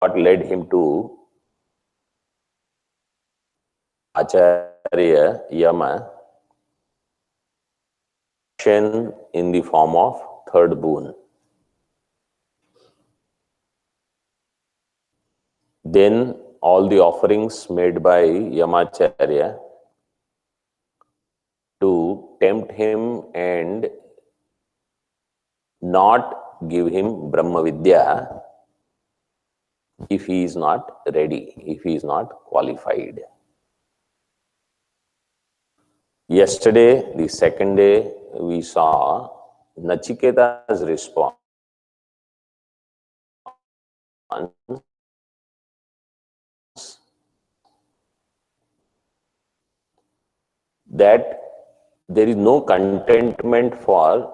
what led him to Acharya Yama in the form of third boon. Then all the offerings made by Yamacharya to tempt him and not give him Brahma Vidya if he is not ready, if he is not qualified. Yesterday, the second day, we saw Nachiketa's response that there is no contentment for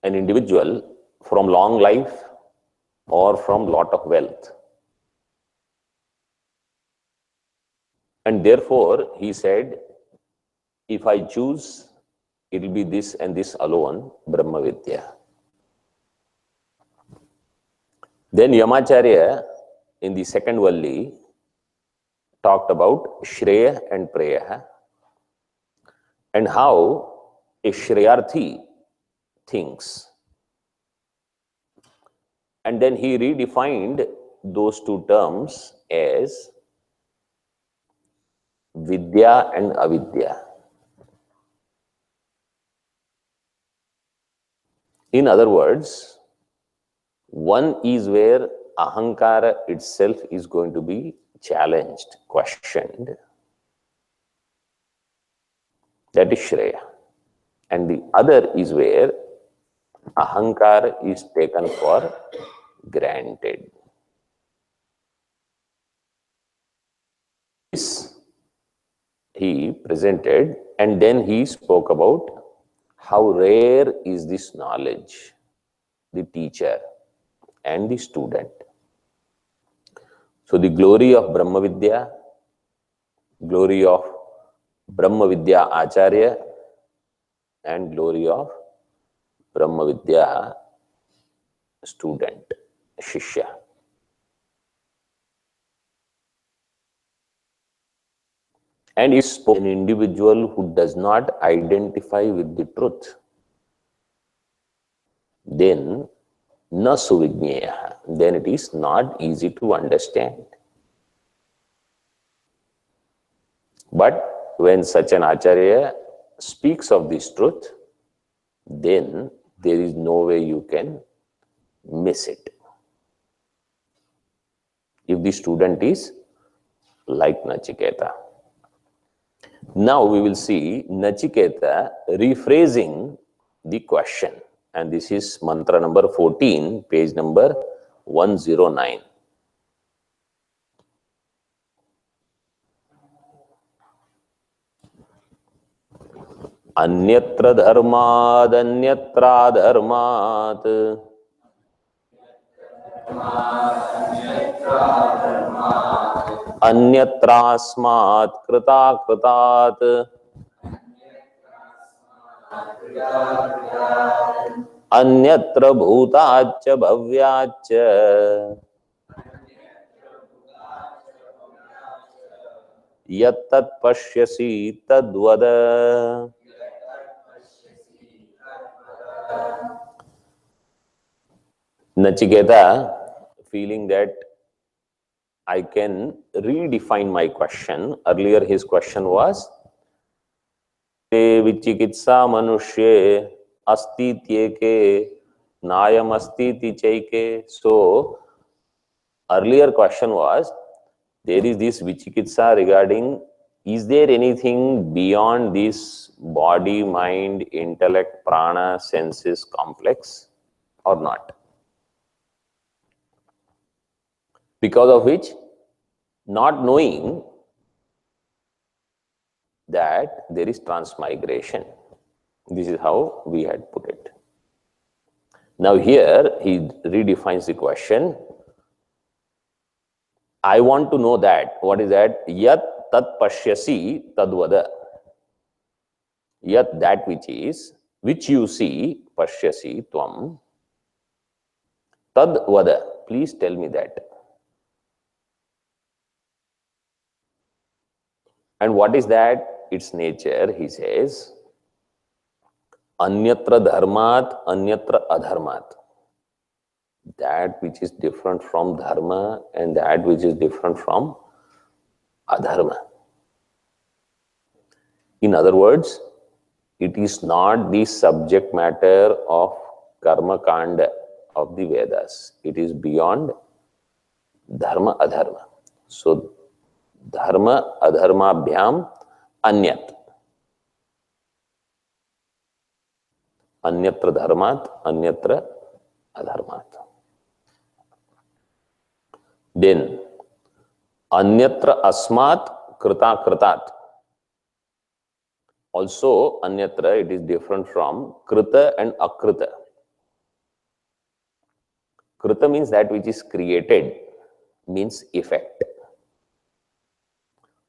an individual from long life or from lot of wealth. And therefore, he said, if I choose, it will be this and this alone, Brahma Vidya. Then Yamacharya, in the second Valli, talked about Shreya and Preya and how a Shreyarthi thinks. And then he redefined those two terms as Vidya and Avidya. In other words, one is where Ahankara itself is going to be challenged, questioned. That is Shreya. And the other is where Ahankara is taken for granted. This he presented, and then he spoke about how rare is this knowledge, the teacher and the student. So the glory of Brahma Vidya, glory of Brahma Vidya Acharya, and glory of Brahma Vidya student, Shishya. And if an individual who does not identify with the truth, then na suvigneya, then it is not easy to understand. But when such an Acharya speaks of this truth, then there is no way you can miss it. If the student is like Nachiketa. Now we will see Nachiketa rephrasing the question. And this is mantra number 14, page number 109. Anyatra dharmad anyatra dharmat अन्यत्रास्मात् कृता कृतात् अन्यत्र भूताच्च भव्याच्च यत्तत् पश्यसि तद्वद. Nachiketa, feeling that I can redefine my question. Earlier his question was Te vichikitsa manushye asti tyeke nayam asti tichaike. So earlier question was, there is this vichikitsa regarding, is there anything beyond this body, mind, intellect, prana, senses complex or not? Because of which, not knowing that there is transmigration. This is how we had put it. Now here he redefines the question. I want to know that. What is that? Yat tat pashyasi tadvada. Yat, that which is, which you see, pashyasi tvam. Tad vada. Please tell me that. And what is that? Its nature, he says, anyatra dharmat, anyatra adharmat. That which is different from dharma and that which is different from adharma. In other words, it is not the subject matter of karma kanda of the Vedas. It is beyond dharma adharma. So, dharma adharma bhyam anyat. Anyatra dharmat, anyatra adharmat. Then, anyatra asmat krita kritat. Also, anyatra, it is different from krita and akrita. Krita means that which is created, means effect.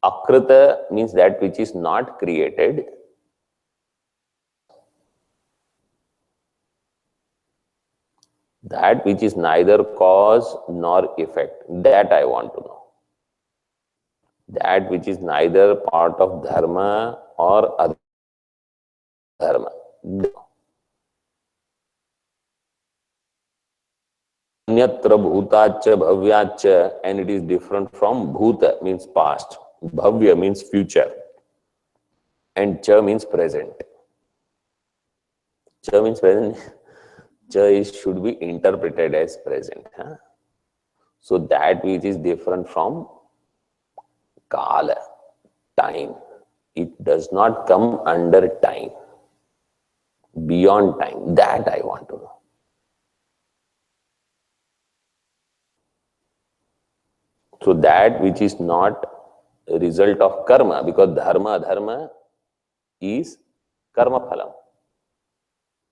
Akrita means that which is not created. That which is neither cause nor effect. That I want to know. That which is neither part of dharma or adharma. Anyatra bhutacha bhavyacha, and it is different from bhuta means past, bhavya means future, and cha means present. Cha means present. Cha should be interpreted as present. Huh? So that which is different from kala, time. It does not come under time, beyond time. That I want to know. So that which is not a result of karma, because dharma, dharma is karma phalam.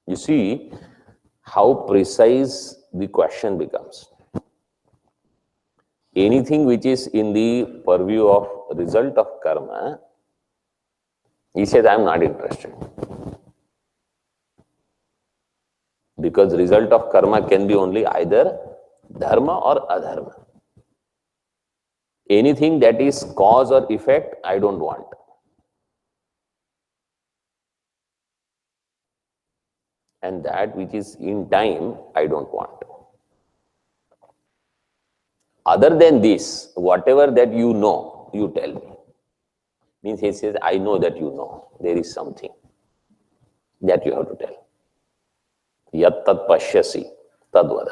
You see how precise the question becomes. Anything which is in the purview of result of karma, he says, I am not interested. Because result of karma can be only either dharma or adharma. Anything that is cause or effect, I don't want. And that which is in time, I don't want. Other than this, whatever that you know, you tell me. Means he says, I know that you know. There is something that you have to tell. Yat tat pashyasi tadvada.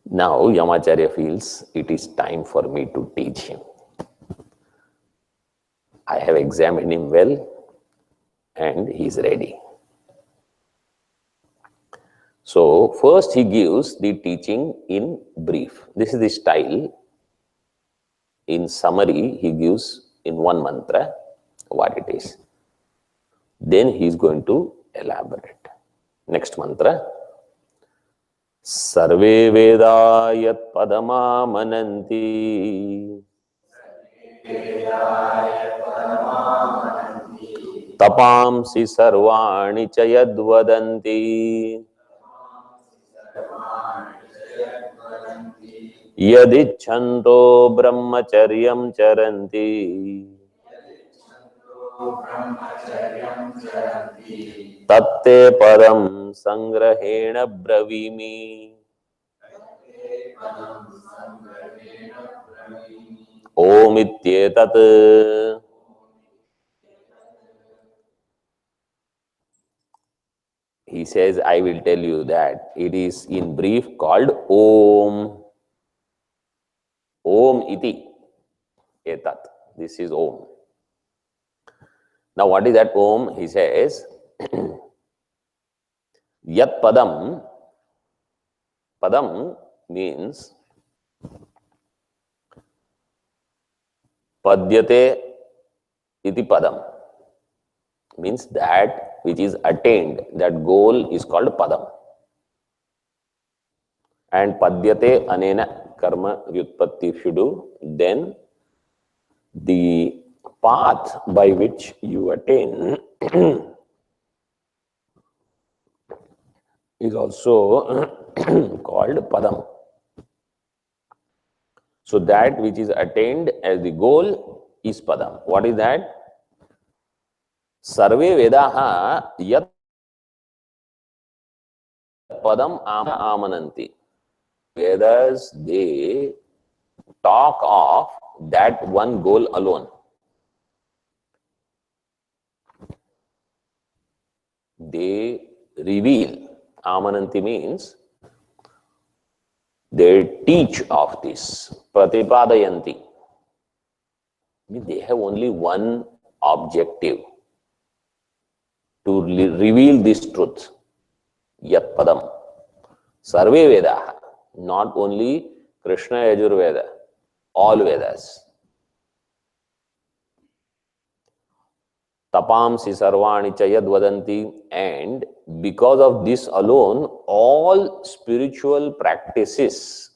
Now Yamacharya feels it is time for me to teach him. I have examined him well and he is ready. So first he gives the teaching in brief. This is the style. In summary, he gives in one mantra what it is. Then he is going to elaborate. Next mantra. Sarve Veda Yat Padama Mananti Tapamsi Sarvani Chayad Vadanti Yadichanto Brahmacharyam Charanti Tatte Padam Sangrahena Bravimi Om Ityetat. He says, I will tell you that it is in brief called Om. Om iti etat. This is Om. Now what is that Om? He says, Yat Padam. Padam means Padyate iti Padam. Means that which is attained, that goal is called Padam. And Padyate anena karma vyutpatti, if you do, then the path by which you attain is also called padam. So that which is attained as the goal is padam. What is that? Sarve vedaha yat padam amananti. Vedas, they talk of that one goal alone. They reveal. Amananti means they teach of this. Pratipadayanti. They have only one objective, to reveal this truth. Yat padam. Sarve Vedaha. Not only Krishna Yajurveda, all Vedas. Tapamsi sarvani chayad vadanti, and because of this alone, all spiritual practices,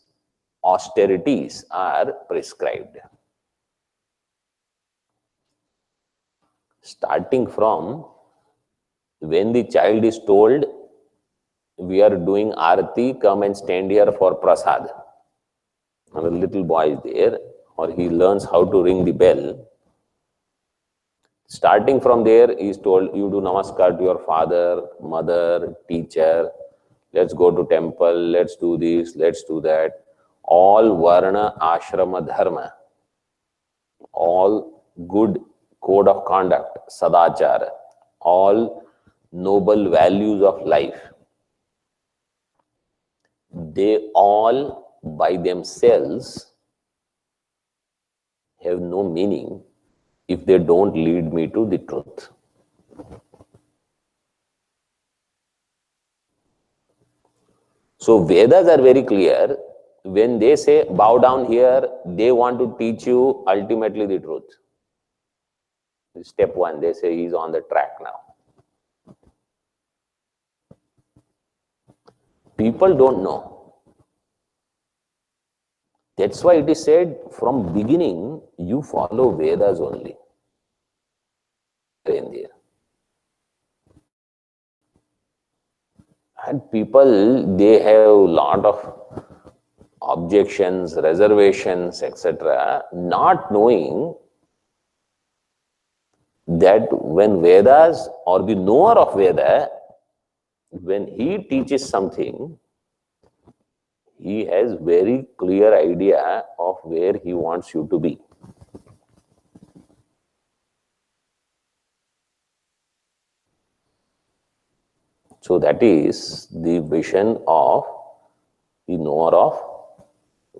austerities are prescribed. Starting from when the child is told, we are doing arati, come and stand here for prasad. And a little boy is there, or he learns how to ring the bell. Starting from there, he is told, you do namaskar to your father, mother, teacher, let's go to temple, let's do this, let's do that. All varna, ashrama, dharma, all good code of conduct, sadachara, all noble values of life, they all by themselves have no meaning if they don't lead me to the truth. So Vedas are very clear. When they say bow down here, they want to teach you ultimately the truth. Step one, they say he's on the track now. People don't know. That's why it is said from beginning, you follow Vedas only. In there. And people, they have a lot of objections, reservations, etc., not knowing that when Vedas or the knower of Veda, when he teaches something, he has very clear idea of where he wants you to be. So that is the vision of the knower of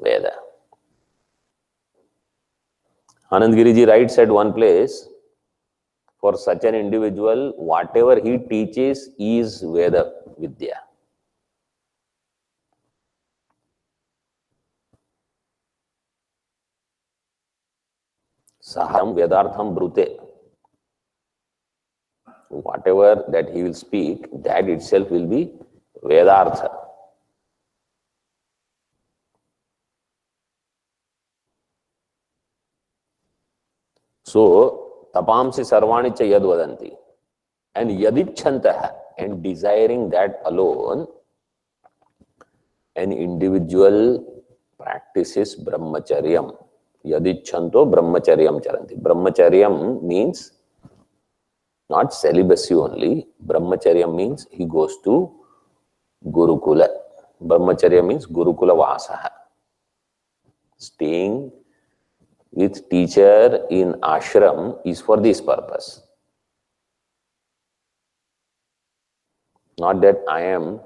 Veda. Anand Giriji writes at one place, for such an individual, whatever he teaches is Veda Vidya. Saham Vedartham Brute. Whatever that he will speak, that itself will be Vedartha. So, tapamsi sarvani cha yad vadanti. And yadichantaha, and desiring that alone, an individual practices brahmacharyam. Yadichanto brahmacharyam charanti. Brahmacharyam means not celibacy only. Brahmacharyam means he goes to Gurukula. Brahmacharya means Gurukula Vasaha. Staying with teacher in ashram is for this purpose. Not that I am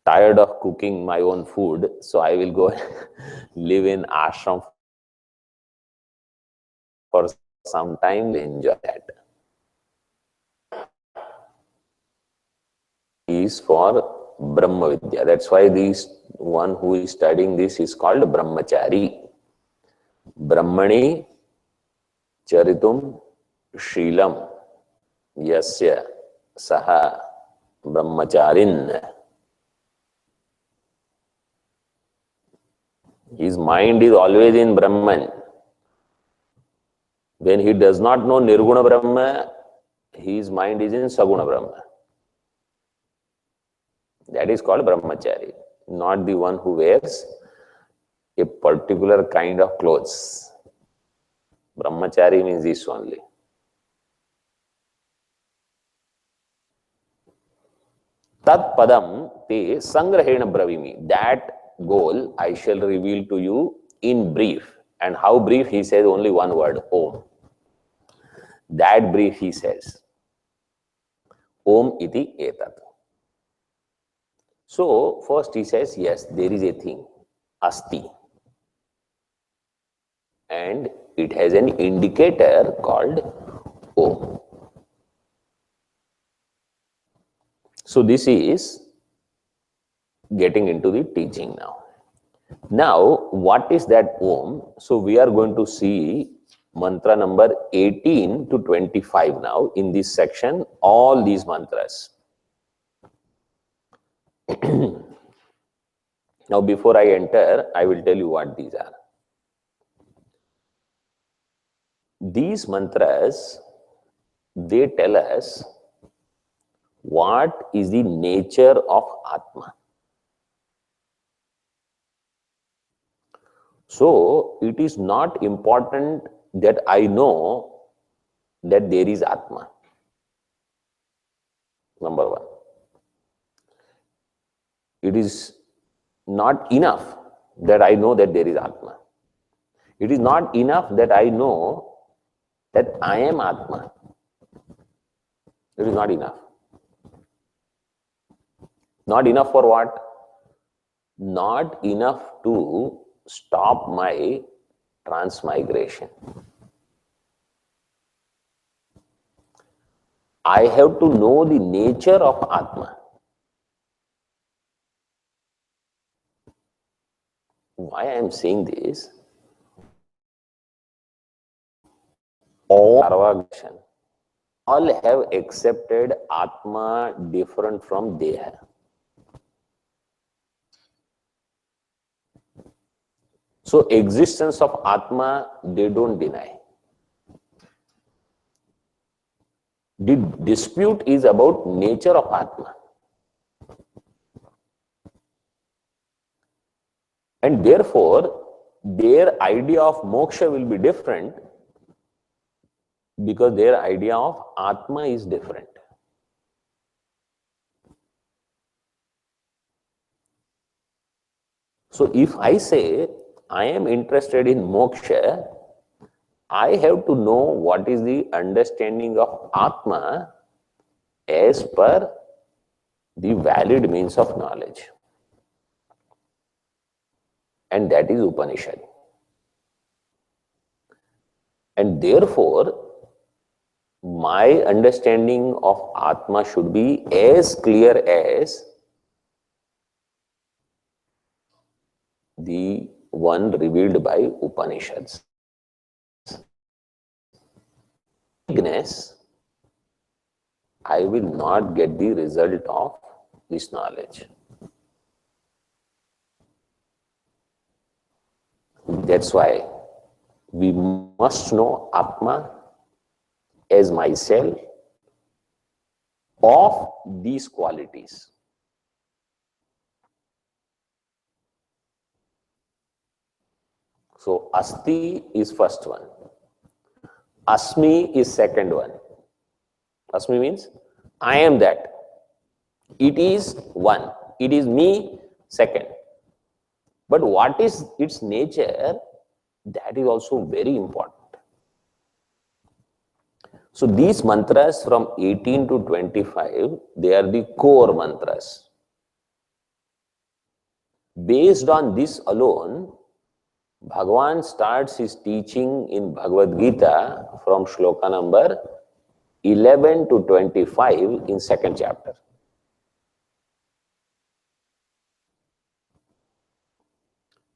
tired of cooking my own food, so I will go live in ashram for some time, enjoy that. Is for Brahma Vidya. That's why this one who is studying this is called Brahmachari. Brahmani Charitum Shilam Yasya Saha Brahmacharin. His mind is always in Brahman. When he does not know Nirguna Brahma, his mind is in Saguna Brahma. That is called brahmachari, not the one who wears a particular kind of clothes. Brahmachari means this only. Tat padam te sangrahena bravimi. That goal I shall reveal to you in brief. And how brief? He says only one word, Om. That brief he says. Om iti etat. So, first he says, yes, there is a thing, asti. And it has an indicator called Om. So, this is getting into the teaching now. Now, what is that Om? So, we are going to see mantra number 18 to 25 now in this section, all these mantras. Now, before I enter, I will tell you what these are. These mantras, they tell us what is the nature of Atma. So, it is not important that I know that there is Atma. Number one. It is not enough that I know that there is Atma. It is not enough that I know that I am Atma. It is not enough. Not enough for what? Not enough to stop my transmigration. I have to know the nature of Atma. Why I am saying this? All have accepted Atma different from Deha. So existence of Atma, they don't deny. The dispute is about nature of Atma. And therefore, their idea of moksha will be different because their idea of Atma is different. So if I say I am interested in moksha, I have to know what is the understanding of Atma as per the valid means of knowledge. And that is Upanishad. And therefore, my understanding of Atma should be as clear as the one revealed by Upanishads. I will not get the result of this knowledge. That's why we must know Atma as myself of these qualities. So, Asti is first one. Asmi is second one. Asmi means I am that. It is one. It is me, second. But what is its nature? That is also very important. So these mantras from 18 to 25, they are the core mantras. Based on this alone, Bhagavan starts his teaching in Bhagavad Gita from shloka number 11 to 25 in second chapter.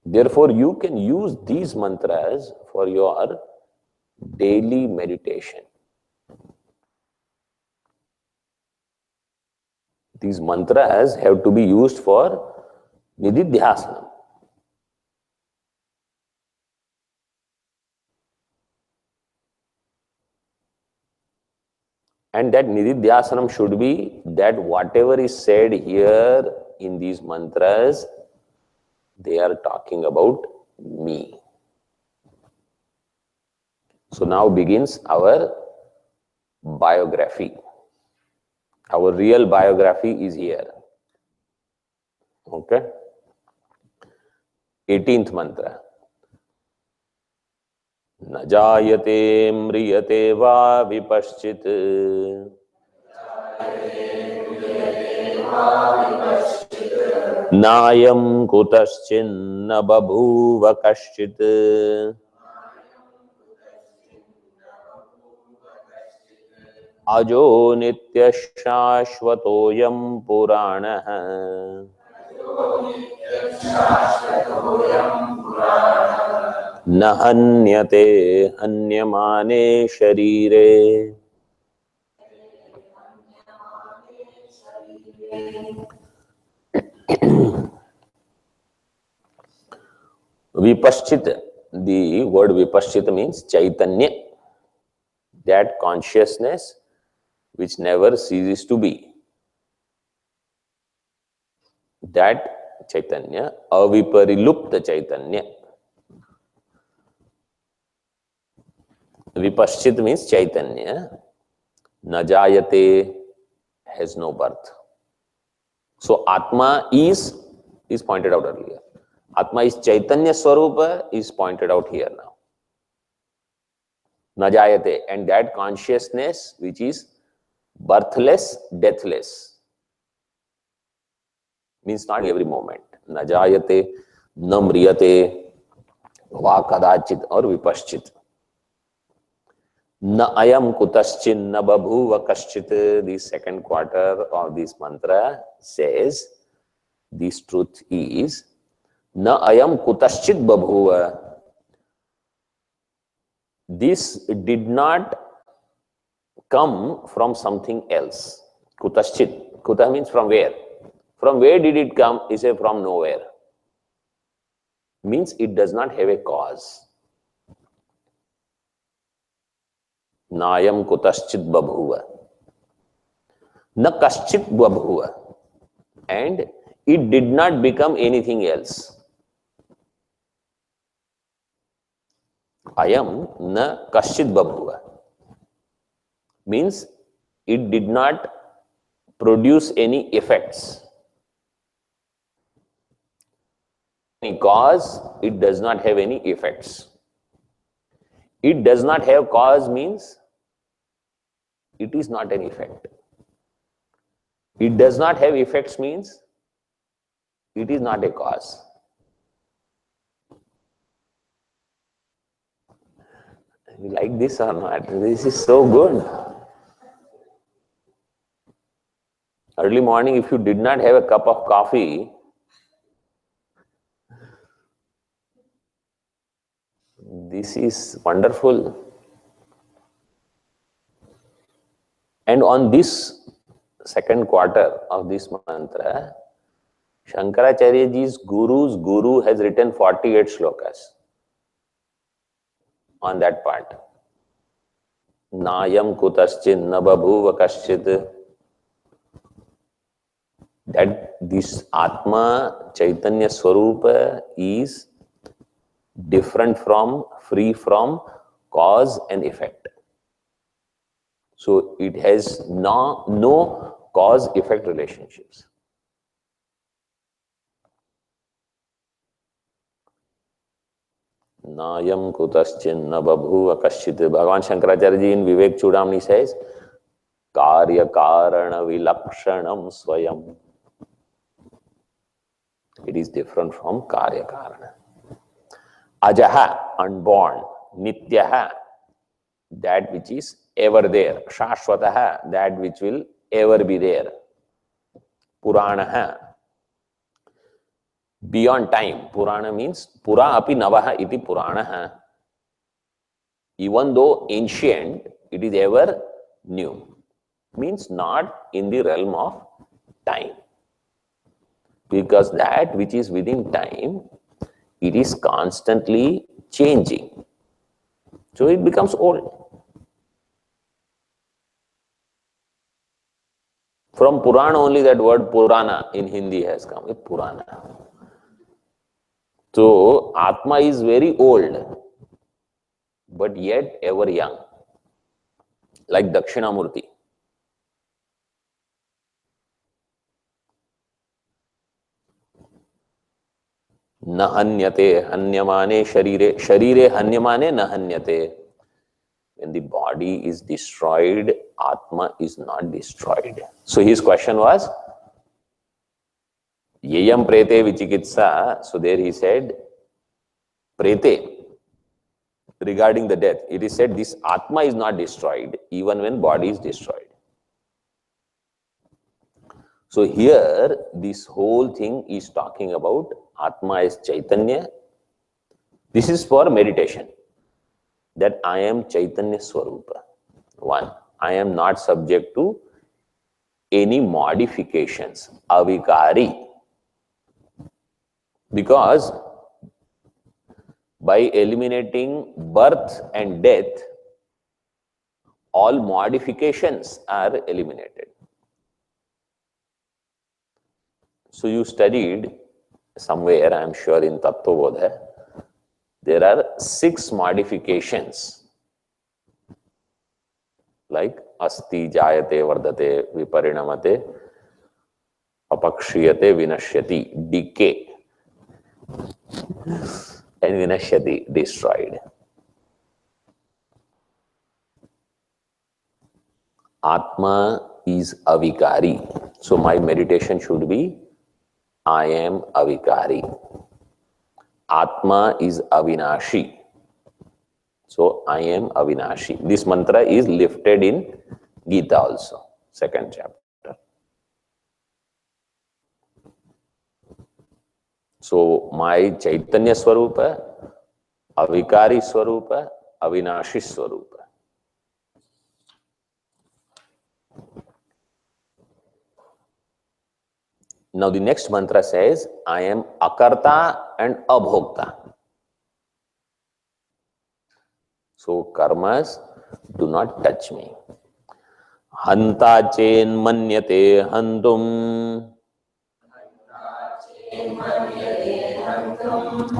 Therefore, you can use these mantras for your daily meditation. These mantras have to be used for nididhyasana. And that nididhyasanam should be that whatever is said here in these mantras, they are talking about me. So now begins our biography. Our real biography is here. Okay? 18th mantra. न जायते म्रियते वा विपश्चित् नायं कुतश्चिन्न बभूव कश्चित् अजो नित्यशाश्वतोऽयं पुराणः न हन्यते हन्यमाने शरीरे। Vipaschit, the word Vipaschit means Chaitanya, that consciousness which never ceases to be. That Chaitanya, aviparilupta Chaitanya. Vipaschit means Chaitanya, najayate, has no birth. So Atma is pointed out earlier. Atma is Chaitanya Swarupa is pointed out here now. Najayate, and that consciousness which is birthless, deathless, means not every moment. Najayate, na mriyate, va kadachit or vipaschit. Na ayam kutaschin na babhuva kaschit. The second quarter of this mantra says, this truth is, na ayam kutaschit babhuva. This did not come from something else. Kutaschit. Kuta means from where? From where did it come? He said from nowhere. Means it does not have a cause. Nayam kutaschit babhuva. Na kaschit babhuva. And it did not become anything else. Ayam na kaschit babhuva. Means it did not produce any effects. Any cause, it does not have any effects. It does not have cause means it is not an effect. It does not have effects means it is not a cause. You like this or not? This is so good. Early morning, if you did not have a cup of coffee, this is wonderful. And on this second quarter of this mantra, Shankaracharyaji's guru's guru has written 48 shlokas on that part. Nayam kutaschin na babhuva kaschit. That this Atma, Chaitanya Swarupa is different from, free from cause and effect. So it has no cause-effect relationships. Nayam kutaschin na babhuva kaschit. Bhagavan Shankaracharya ji in Vivek Chudamani says, Karya karana vilakshanam swayam. It is different from Karya karana. Ajaha, unborn. Nityaha, that which is ever there. Shashwataha, that which will ever be there. Puranaha, beyond time. Purana means Pura api navaha iti Puranaha. Even though ancient, it is ever new. Means not in the realm of time. Because that which is within time, it is constantly changing. So it becomes old. From Purana only that word Purana in Hindi has come, Purana. So Atma is very old, but yet ever young, like Dakshinamurti. न हन्यते हन्यमाने शरीरे शरीरे हन्यमाने न हन्यते. When the body is destroyed, Atma is not destroyed. So his question was, Yeyam prete vichikitsa. So there he said, prete, regarding the death, it is said this Atma is not destroyed even when body is destroyed. So here, this whole thing is talking about Atma as Chaitanya. This is for meditation, that I am Chaitanya Swarupa. One, I am not subject to any modifications, avikari. Because by eliminating birth and death, all modifications are eliminated. So you studied somewhere, I am sure in Tattva Bodha, there are 6 modifications, like asti, jayate, vardate, viparinamate, apakshiyate, vinashyati, decay, and vinashyati, destroyed. Atma is avikari. So my meditation should be, I am avikari. Atma is avinashi. So I am avinashi. This mantra is lifted in Gita also, 2nd chapter. So my Chaitanya Swarupa, avikari Swarupa, avinashi Swarupa. Now the next mantra says, I am akarta and abhokta. So karmas do not touch me. Hanta chen manyate hantum.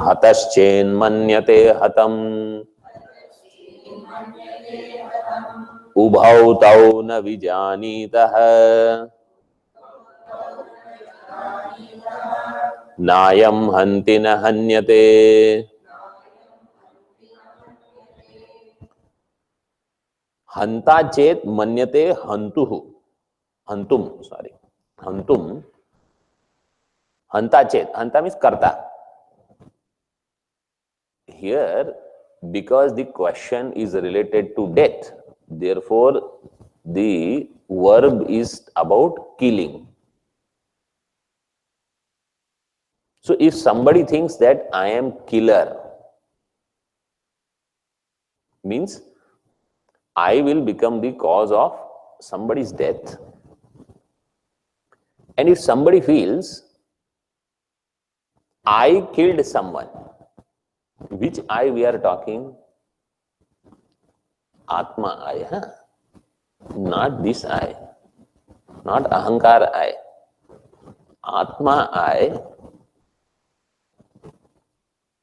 Hataschen manyate hatam. Ubhau tau na vijanitah. Nayam hanti na hanyate. Hanta chet manyate hantuhu. Hantum, sorry. Hantum. Hanta chet. Hanta means karta. Here, because the question is related to death, therefore the verb is about killing. So if somebody thinks that I am killer, means I will become the cause of somebody's death. And if somebody feels I killed someone, which I we are talking? Atma I, huh? Not this I, not ahankar I. Atma I.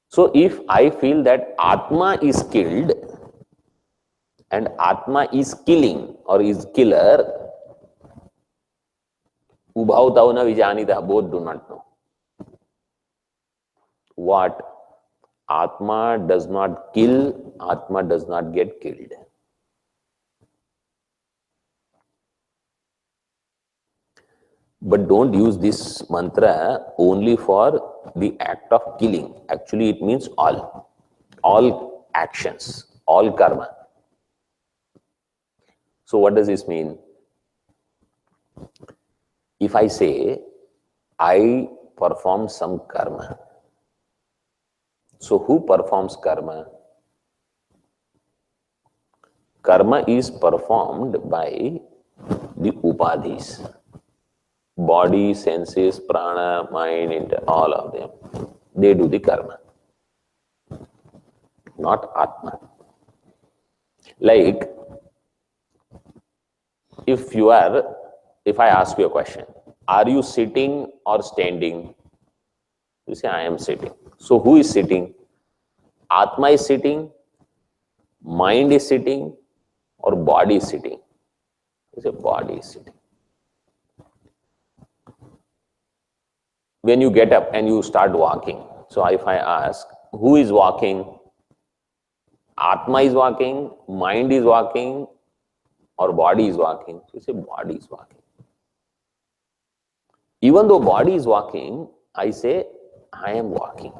So if I feel that Atma is killed and Atma is killing or is killer, ubhau tau na vijanita, both do not know. What? Atma does not kill, Atma does not get killed. But don't use this mantra only for the act of killing. Actually, it means all actions, all karma. So what does this mean? If I say, I perform some karma. So who performs karma? Karma is performed by the upadhis. Body, senses, prana, mind, all of them. They do the karma. Not Atma. Like, if you are If I ask you a question, are you sitting or standing? You say, I am sitting. So who is sitting? Atma is sitting, mind is sitting, or body is sitting? You say, body is sitting. When you get up and you start walking, so if I ask, who is walking? Atma is walking, mind is walking, or body is walking? So you say, body is walking. Even though body is walking, I say, I am walking.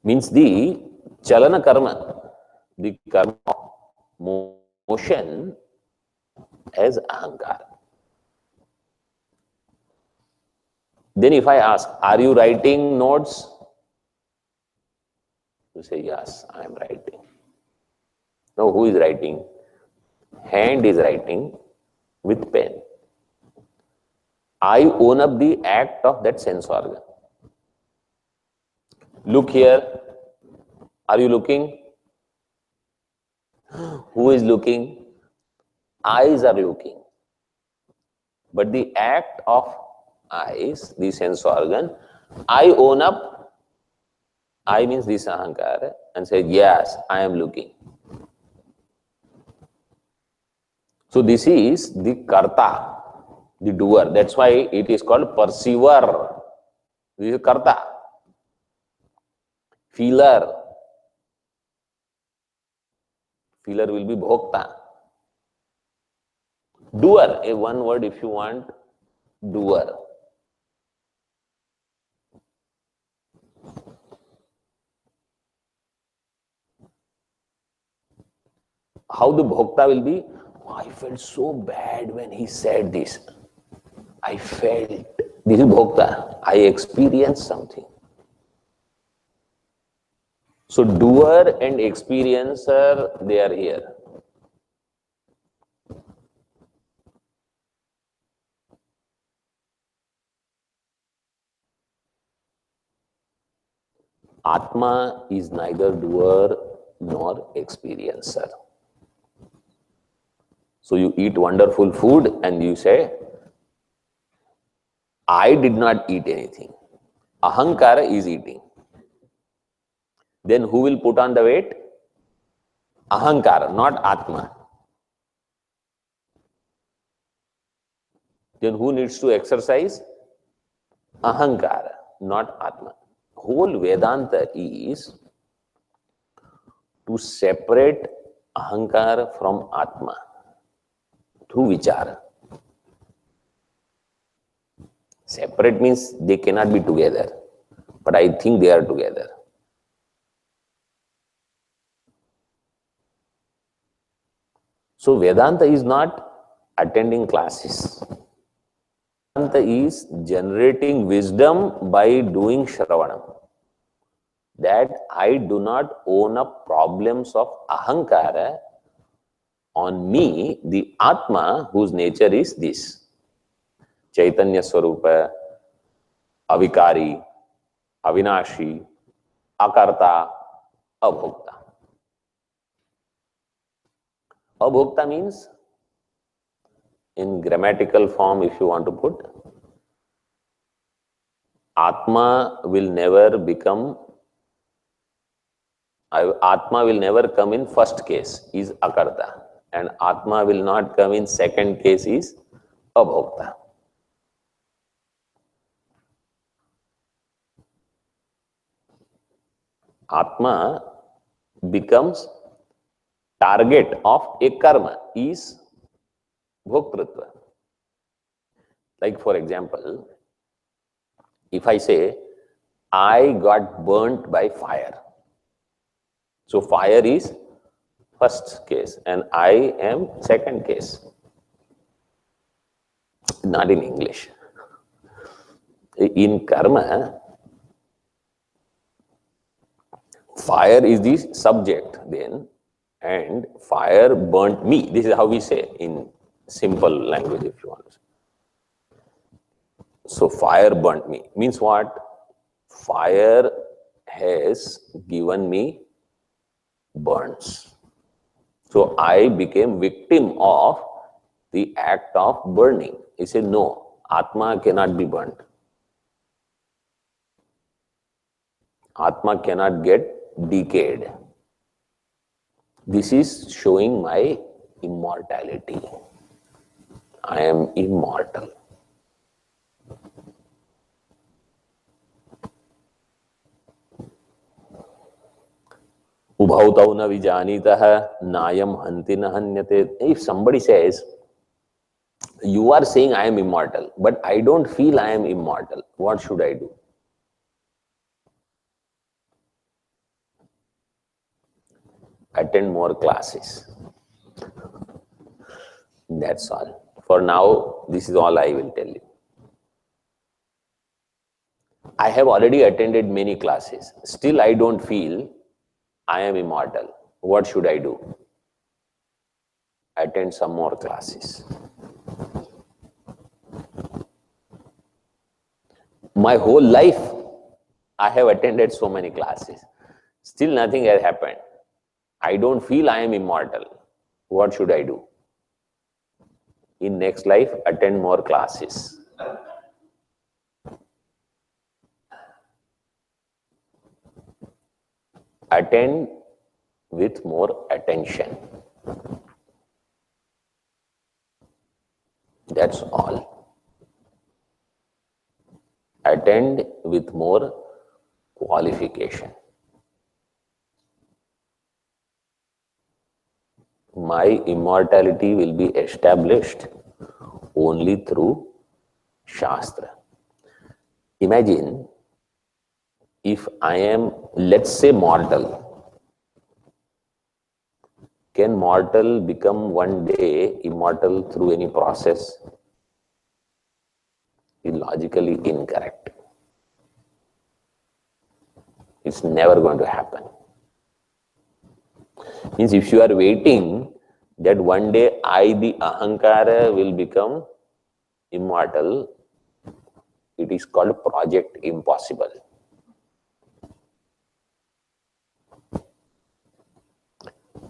Means the chalana karma, the karma motion as ahankara. Then if I ask, are you writing notes? You say, yes, I am writing. Now who is writing? Hand is writing with pen. I own up the act of that sense organ. Look here. Are you looking? Who is looking? Eyes are looking. But the act of eyes, the sense organ, I own up. I means this ahankara and say, yes, I am looking. So this is the karta, the doer. That's why it is called perceiver. This is karta. Feeler. Feeler will be bhokta. Doer, a one word if you want, doer. How the bhokta will be? Oh, I felt so bad when he said this. I felt. This is bhokta. I experienced something. So doer and experiencer, they are here. Atma is neither doer nor experiencer. So you eat wonderful food and you say, I did not eat anything. Ahankara is eating. Then who will put on the weight? Ahankara, not Atma. Then who needs to exercise? Ahankara, not Atma. Whole Vedanta is to separate Ahankara from Atma through vichara. Separate means they cannot be together, but I think they are together. So Vedanta is not attending classes. Vedanta is generating wisdom by doing Shravanam. That I do not own up problems of Ahankara on me, the Atma, whose nature is this. Chaitanya Swarupa, Avikari, Avinashi, Akarta, Abhokta. Abhokta means, in grammatical form, if you want to put, Atma will never become, Atma will never come in first case, is Akarta. And Atma will not come in second case, is Abhokta. Atma becomes target of a karma, is bhoktritva. Like for example, if I say, I got burnt by fire. So fire is first case and I am second case. Not in English. In karma, fire is the subject then, and fire burnt me. This is how we say in simple language, if you want to say. So fire burnt me means what? Fire has given me burns. So I became victim of the act of burning. He said, no, Atma cannot be burnt. Atma cannot get decayed. This is showing my immortality. I am immortal. Ubhautau na vijanitah nayam hanti na hanyate. If somebody says, you are saying I am immortal, but I don't feel I am immortal, what should I do? Attend more classes. That's all. For now, this is all I will tell you. I have already attended many classes. Still, I don't feel I am immortal. What should I do? Attend some more classes. My whole life, I have attended so many classes. Still, nothing has happened. I don't feel I am immortal. What should I do? In next life, attend more classes. Attend with more attention. That's all. Attend with more qualification. My immortality will be established only through Shastra. Imagine if I am, let's say, mortal. Can mortal become one day immortal through any process? Illogically incorrect. It's never going to happen. Means if you are waiting that one day I, the Ahankara, will become immortal, it is called project impossible.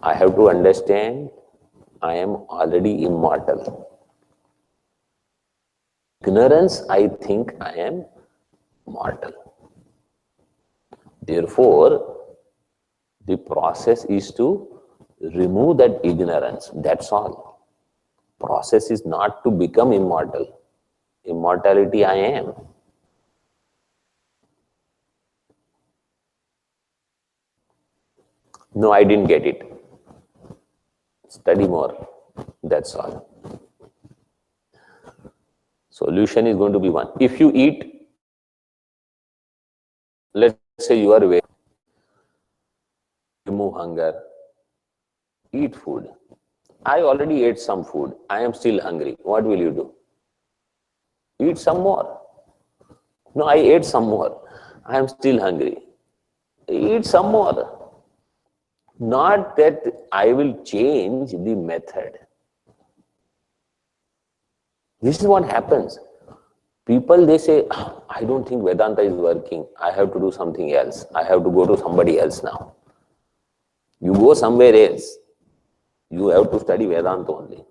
I have to understand I am already immortal. Ignorance, I think I am mortal. Therefore, the process is to remove that ignorance. That's all. Process is not to become immortal. Immortality I am. No, I didn't get it. Study more. That's all. Solution is going to be one. If you eat, let's say you are away, remove hunger, eat food. I already ate some food. I am still hungry. What will you do? Eat some more. No, I ate some more. I am still hungry. Eat some more. Not that I will change the method. This is what happens. People, they say, I don't think Vedanta is working. I have to do something else. I have to go to somebody else now. You go somewhere else. You have to study Vedanta only.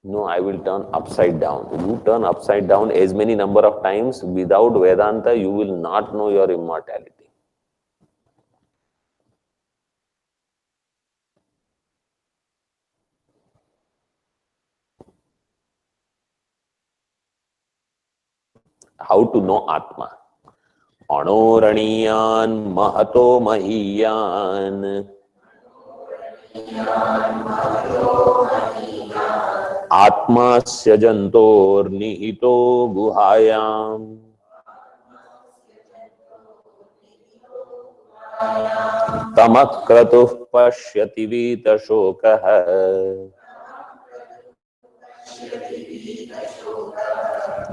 No, I will turn upside down. You turn upside down as many number of times. Without Vedanta, you will not know your immortality. How to know Atma? Anoraniyan mahato mahiyan Atmasya jantor nihito guhayam Tamakratuh pashyati vita shokah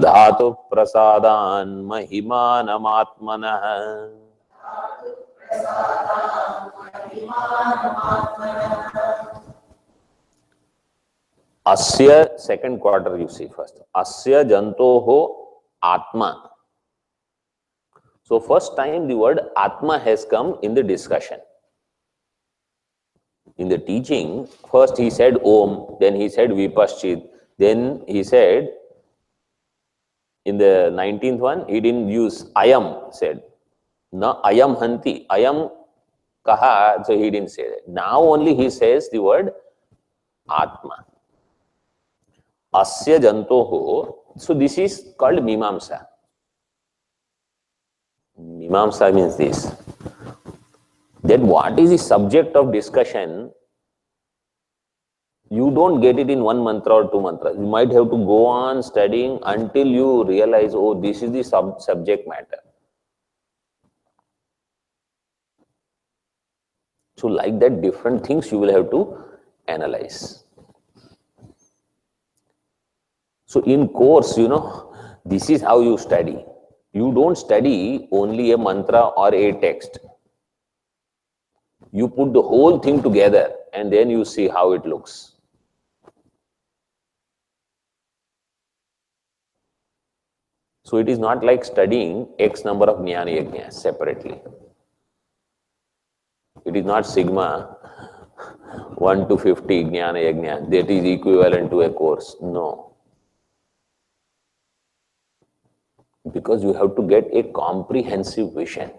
Dhatu prasadan mahimanam atmanah Asya, second quarter you see first. Asya jantoho Atma. So first time the word Atma has come in the discussion. In the teaching, first he said Om, then he said Vipaschit, then he said, in the 19th one, he didn't use Ayam, said. Na Ayam Hanti, Ayam Kaha, so he didn't say that. Now only he says the word Atma. Asya Jantoho, so this is called Mimamsa. Mimamsa means this. That what is the subject of discussion, you don't get it in one mantra or two mantras. You might have to go on studying until you realize, oh, this is the subject matter. So like that, different things you will have to analyze. So in course, this is how you study. You don't study only a mantra or a text. You put the whole thing together and then you see how it looks. So it is not like studying X number of Jnana Yajnas separately. It is not sigma 1 to 50 Jnana Yajna that is equivalent to a course. No. Because you have to get a comprehensive vision.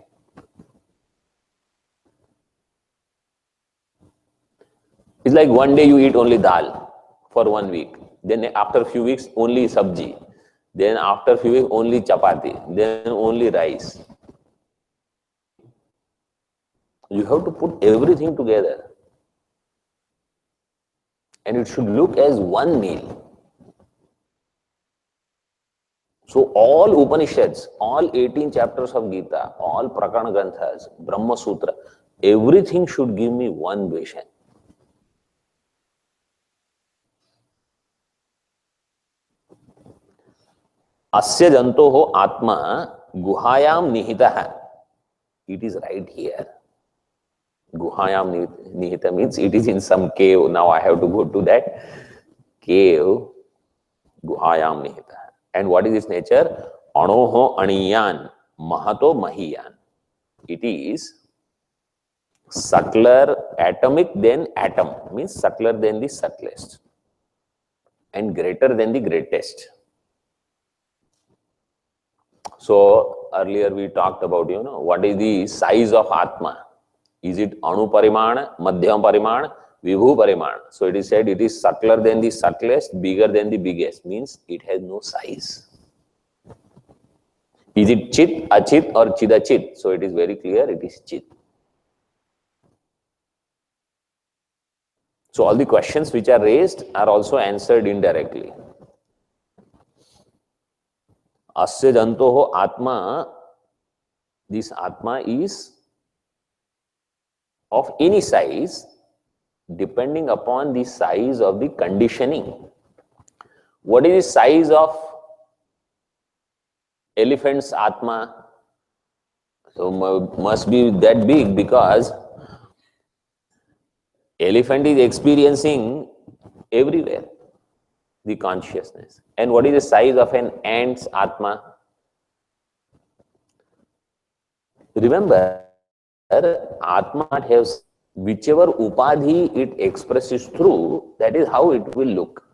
It's like one day you eat only dal for 1 week. Then after a few weeks, only sabji. Then after a few weeks, only chapati. Then only rice. You have to put everything together. And it should look as one meal. So all Upanishads, all 18 chapters of Gita, all Prakarana Granthas, Brahma Sutra, everything should give me one vision. Asya jantoho Atma guhayam nihitaha. It is right here. Guhayam nihita means it is in some cave. Now I have to go to that cave. Guhayam nihita. And what is its nature? Anoho aniyan mahato mahiyan. It is subtler, atomic than atom, means subtler than the subtlest and greater than the greatest. So earlier we talked about, what is the size of Atma? Is it Anu Parimana, Madhyam Parimana, Vibhu Parimana? So it is said it is subtler than the subtlest, bigger than the biggest, means it has no size. Is it Chit, Achit or Chidachit? So it is very clear it is Chit. So all the questions which are raised are also answered indirectly. Asya jantoho Atma, this Atma is of any size depending upon the size of the conditioning. What is the size of elephant's Atma? So must be that big because elephant is experiencing everywhere the consciousness. And what is the size of an ant's Atma? Remember, Atma has whichever upadhi it expresses through, that is how it will look.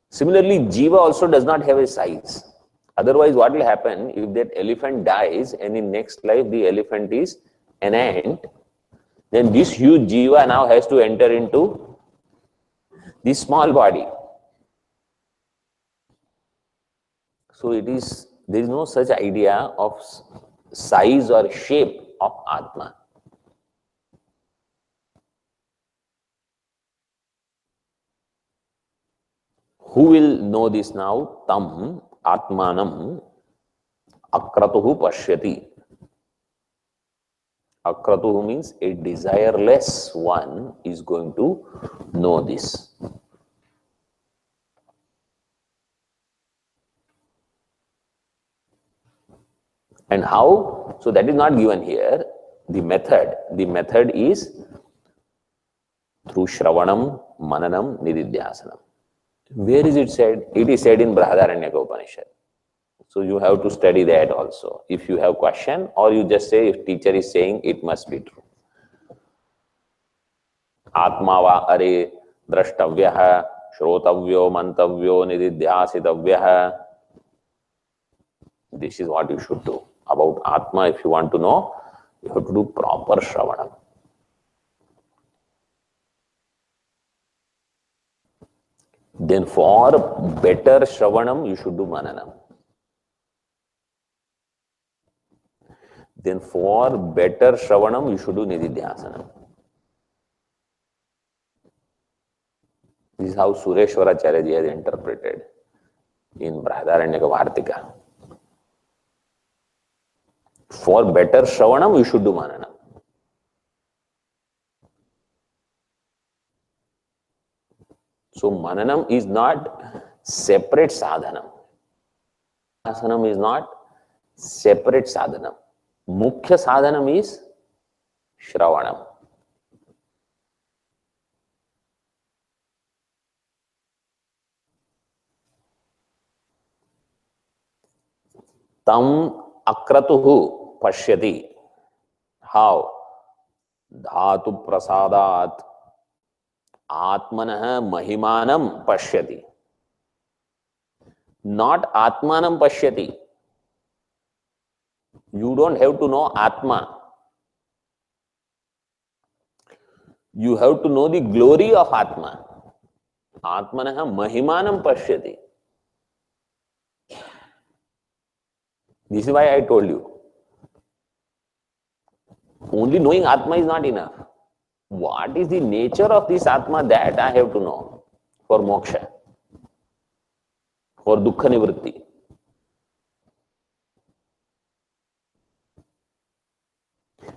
Similarly, Jiva also does not have a size. Otherwise, what will happen if that elephant dies and in next life the elephant is an ant, then this huge Jiva now has to enter into this small body. So there is no such idea of size or shape of Atma. Who will know this now? Tam Atmanam Akratuhu Pashyati. Akratuhu means a desireless one is going to know this. And how? So that is not given here. The method is through Shravanam, Mananam, Nididhyasanam. Where is it said? It is said in Bodhatmananda Upanishad. So you have to study that also. If you have question, or you just say if teacher is saying it must be true. आत्मा वा अरे द्रष्टव्यः श्रोतव्यो मंतव्यो निदिध्यासितव्यः. This is what you should do. About Atma, if you want to know, you have to do proper Shravanam. Then for better Shravanam, you should do Mananam. Then for better Shravanam, you should do Nididhyasanam. This is how Sureshwaracharya ji has interpreted in Brahadaranyaka Vartika. For better Shravanam, you should do Mananam. So Mananam is not separate sadhanam. Asanam is not separate sadhanam. Mukhya sadhanam is Shravanam. Tam akratuhu pashyati. How? Dhatu prasadat atmanah mahimanam pashyati. Not atmanam pashyati. You don't have to know Atma. You have to know the glory of Atma. Atmanah mahimanam pashyati. This is why I told you. Only knowing Atma is not enough. What is the nature of this Atma, that I have to know for moksha, for dukkha nivritti.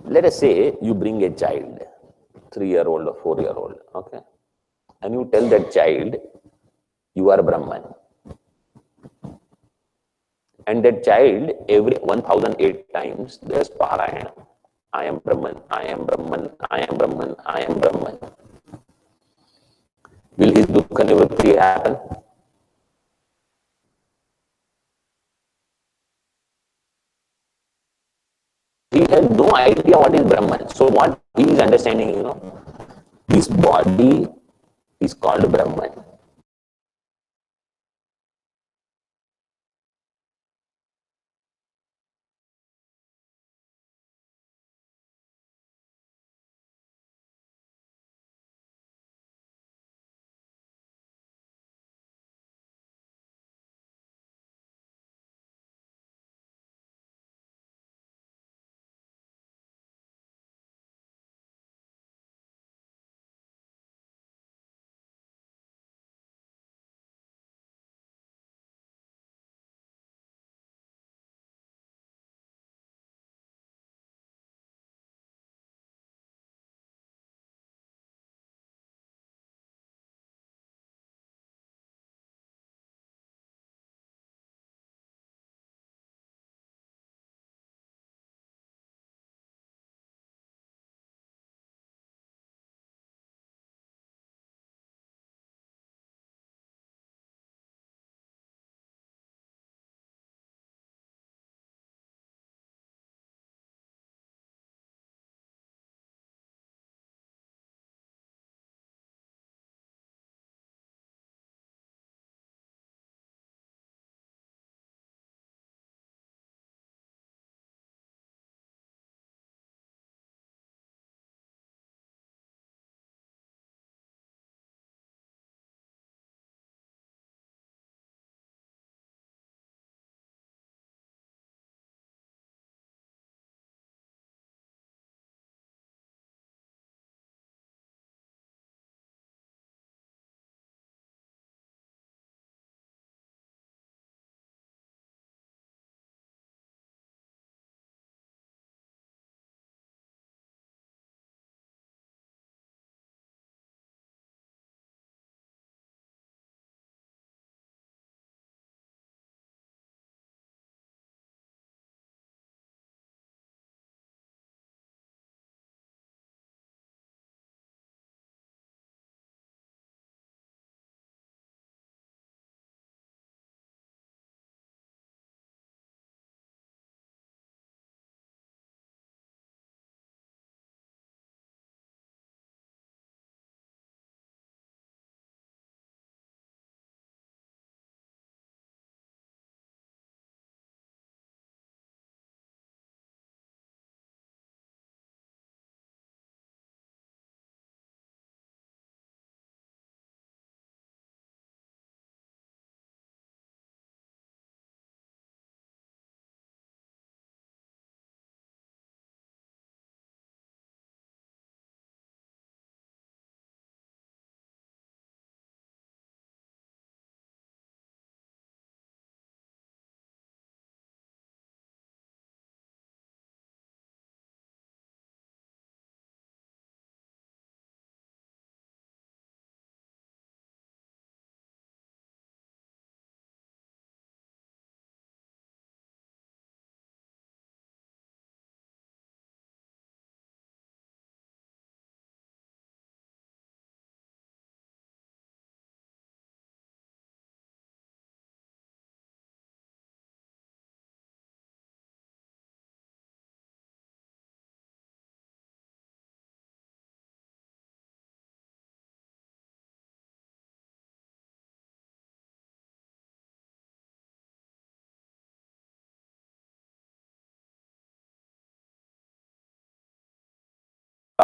Let us say you bring a child, 3-year-old or 4-year-old, okay, and you tell that child, you are Brahman. And that child, every 1008 times, there's Parayana. I am Brahman, I am Brahman, I am Brahman, I am Brahman. Will his dukkha nivritti happen? He has no idea what is Brahman. So what he is understanding, this body is called Brahman.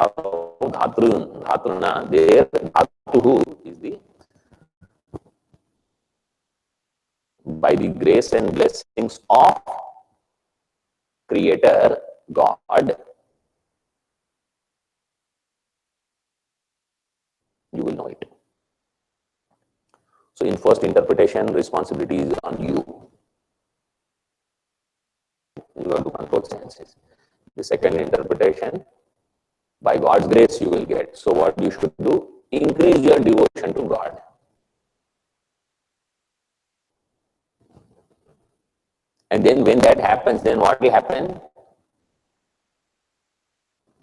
Dhatruna, there Dhatuhu is the, by the grace and blessings of Creator God, you will know it. So in first interpretation, responsibility is on you. You have to control senses. The second interpretation, by God's grace, you will get. So what you should do? Increase your devotion to God. And then when that happens, then what will happen?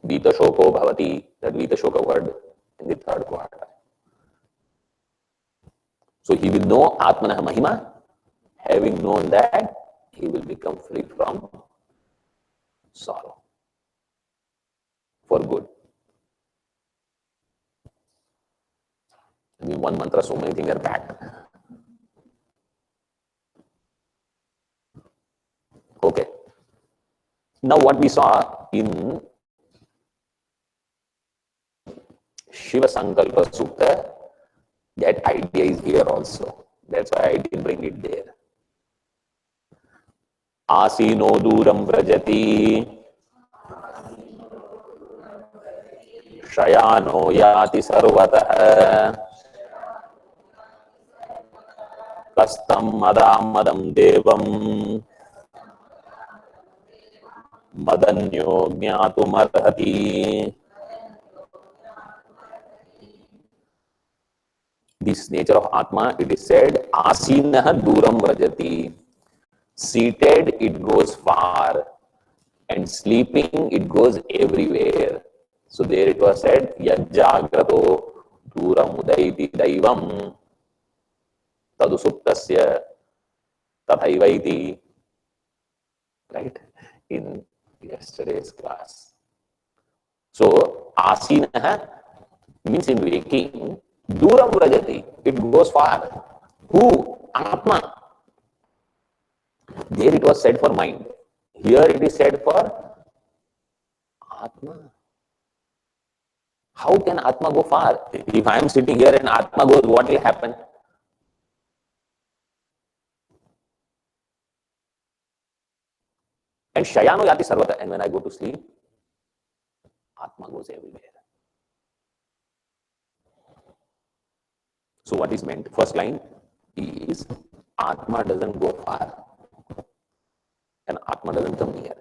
Vita Shoko Bhavati, that Vita Shoka word in the third quarter. So he will know Atmanah Mahima. Having known that, he will become free from sorrow for good. I mean, one mantra, so many things are packed. Okay. Now what we saw in Shiva Sankalpa Sukta, that idea is here also. That's why I didn't bring it there. Asino duram vrajati shayano yati sarvatah kastam madam devam madanyo jnatumarhati. This nature of Atma, it is said, Asinah duram vrajati. Seated, it goes far, and sleeping, it goes everywhere. So there it was said, Yajjagrato duram udaiti daivam tadusuptasya tathaivaiti. Right? In yesterday's class. So, Asinah means in waking, duram vrajati, it goes far. Who? Atma. There it was said for mind. Here it is said for Atma. How can Atma go far? If I am sitting here and Atma goes, what will happen? And Shayano Yati Sarvata. And when I go to sleep, Atma goes everywhere. So what is meant? First line is Atma doesn't go far. And Atma doesn't come near.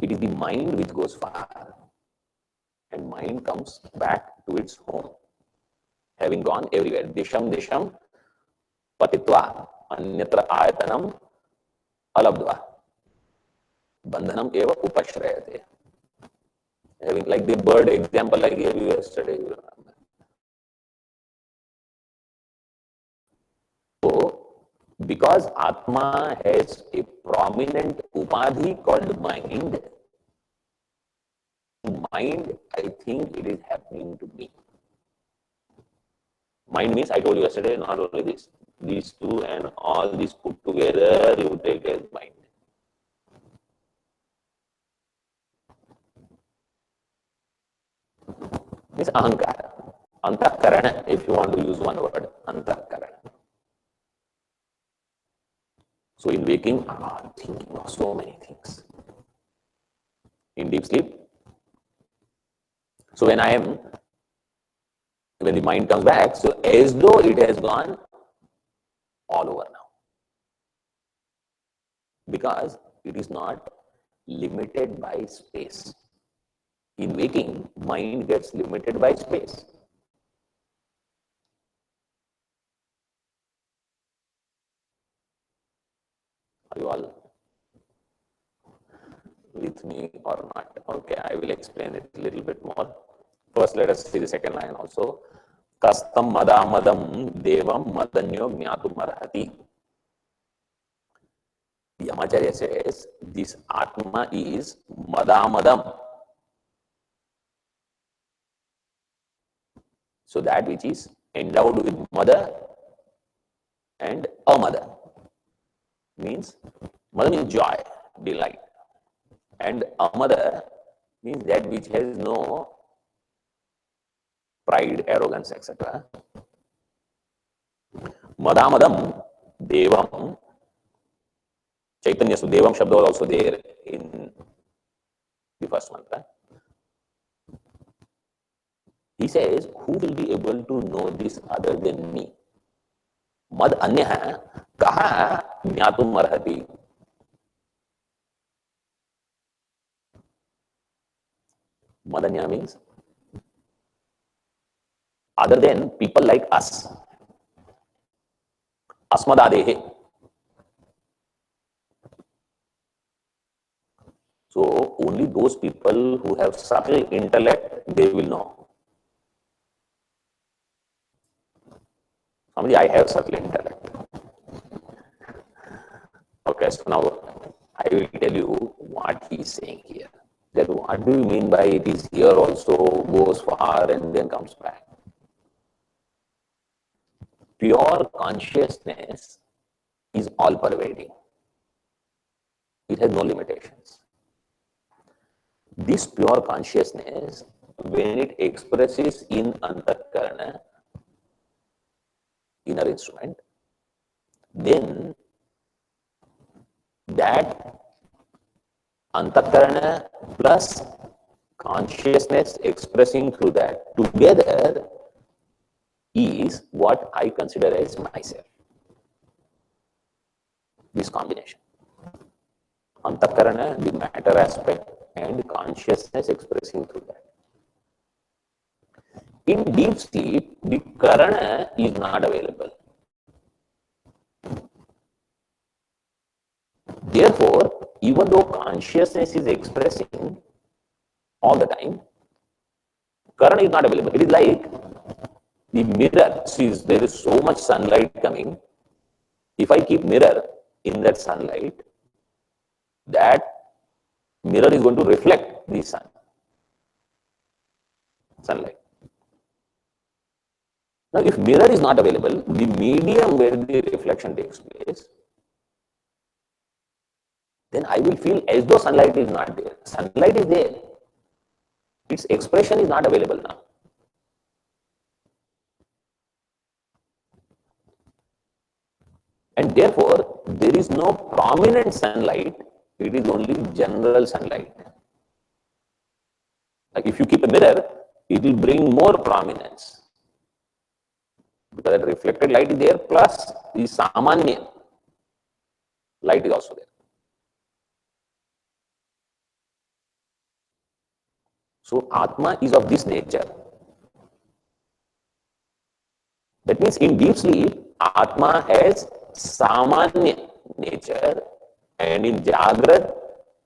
It is the mind which goes far. And mind comes back to its home. Having gone everywhere. Disham disham patitva anyatra ayatanam alabdva. Bandhanam eva upashrayate. Having, like the bird example I gave you yesterday. So, because Atma has a prominent upadhi called mind, I think it is happening to me. Mind means, I told you yesterday, not only this, these two and all these put together, you take as mind. Means ahankara. Antakarana, if you want to use one word, antakarana. So in waking, I'm thinking of so many things. In deep sleep, so when the mind comes back, so as though it has gone all over now. Because it is not limited by space. In waking, mind gets limited by space. Are you all with me or not? Okay, I will explain it a little bit more. First, let us see the second line also. Kastam madamadam devam madanyo jnatumarhati. Yamacharya says, this Atma is madamadam. So that which is endowed with mother and a mother. Means, mother means joy, delight. And a mother means that which has no pride, arrogance, etc. Madamadam Devam. Chaitanya Sudevam Shabda was also there in the first mantra. He says, who will be able to know this other than me? Mad Anya Kaha Jnatum Arhati. Mad Anya means other than people like us. Asmadadehe. So only those people who have subtle intellect, they will know. Swamiji, I have subtle intellect. Okay, so now I will tell you what he is saying here. That what do you mean by it is here also, goes far and then comes back? Pure consciousness is all pervading. It has no limitations. This pure consciousness, when it expresses in Antakarana, inner instrument, then that Antakarana plus consciousness expressing through that together is what I consider as myself. This combination. Antakarana, the matter aspect, and consciousness expressing through that. In deep sleep, the Karana is not available. Therefore, even though consciousness is expressing all the time, Karana is not available. It is like the mirror. See, there is so much sunlight coming. If I keep mirror in that sunlight, that mirror is going to reflect the sunlight. Now, if mirror is not available, the medium where the reflection takes place, then I will feel as though sunlight is not there. Sunlight is there. Its expression is not available now. And therefore, there is no prominent sunlight, it is only general sunlight. Like if you keep a mirror, it will bring more prominence. Because that reflected light is there, plus the Samanya light is also there. So Atma is of this nature. That means in deep sleep, Atma has Samanya nature, and in Jagrat,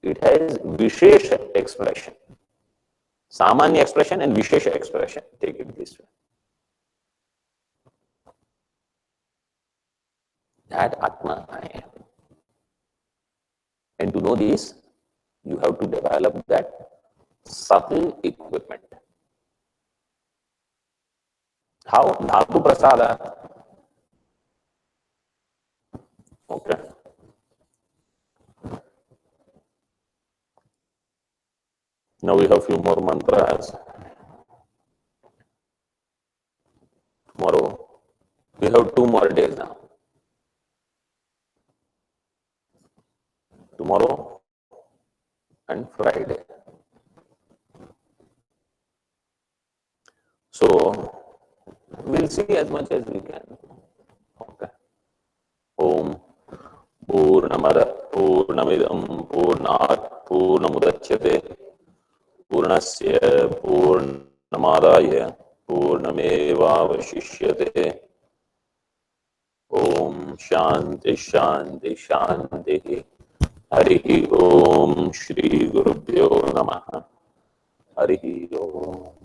it has Vishesha expression. Samanya expression and Vishesha expression. Take it this way. That Atma I am. And to know this, you have to develop that subtle equipment. How? Dhatu Prasada. Okay. Now we have few more mantras. Tomorrow, we have 2 more days now. Tomorrow and Friday. So, we'll see as much as we can. Okay. Om Purnamada Purnamidam Purnat Purnamudachyate Purnasya Purnamadaya Purnamevavashishyate. Om Shanti Shanti Shanti. Harihi Om Shri Gurubhyo Namaha. Harihi Om.